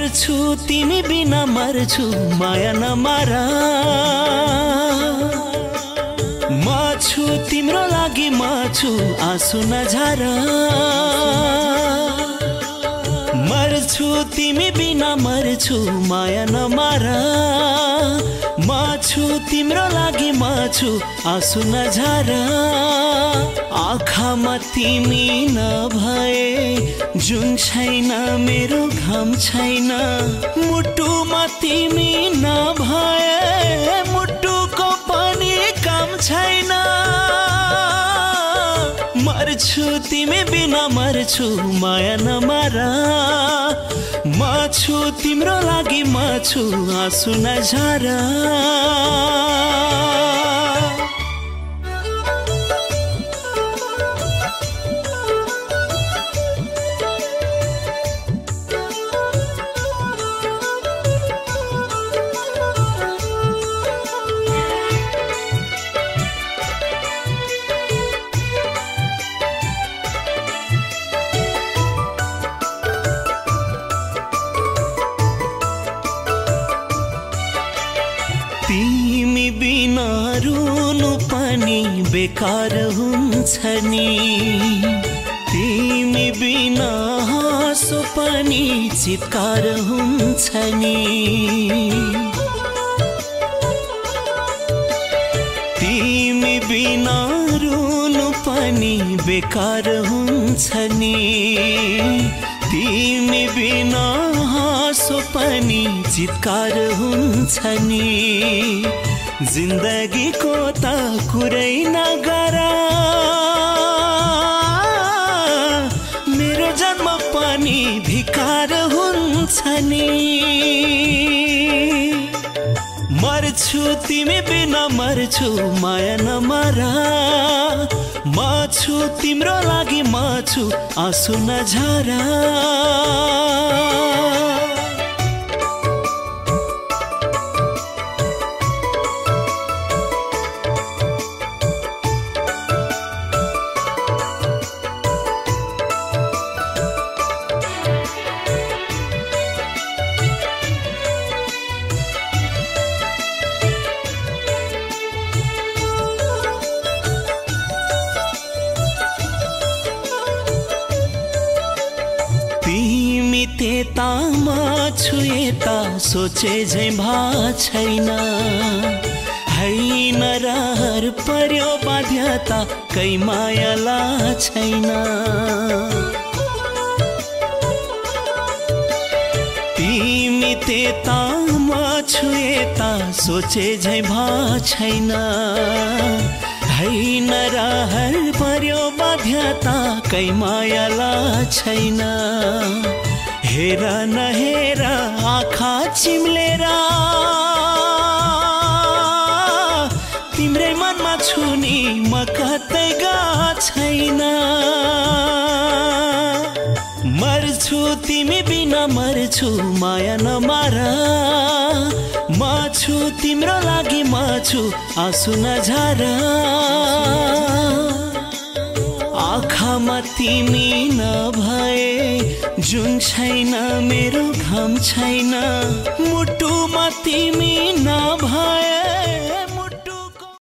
मर्छु तिमी बिना मर्छु माया नमार म छु तिम्रो लागि म छु आँसु नझार मर्छु तिमी बिना मर्छु माया नमार म छु तिम्रो लागि म छु आँसु नझार आँखामा तिमी नभए जुन छैन मेरो घाम छैन मुटुमा तिमी नभए मुटुको पनि काम छैन मर्छु तिमी बिना मर्छु माया नमार म छु तिम्रो लागि म छु आँसु नझार तिमी बिना रुनु पनि बेकार हुन्छ नि तिमी बिना हाँसो पनि चित्कार हुन्छ नि तिमी बिना रुनु पनि बेकार हुन्छ नि तिमी बिना हाँसो पनि चित्कार हुन्छ नि जिन्दगीको त कुरै नगर मेरो जन्म पनि भिकार हुन्छ नि मर्छु तिमी बिना मर्छु माया नमार म छु तिम्रो लागि म छु आँसु नझार तिमी त्यता म छु यता सोचे झै भा छैन हैन रहर पर्यो बाध्यता कै मायाला छैन तिमी त्यता म छु यता सोचे झै भा छैन हैन रहर पर्यो बाध्यता कै मायाला छैन हेर नहेर आँखा चिम्लेर तिम्रै मनमा छु नि म कतै गएको छैन मर्छु तिमी बिना मर्छु माया नमार म छु तिम्रो लागि म छु आँसु नझार आँखामा तिमी नभए जुन छैन मेरो घाम छैन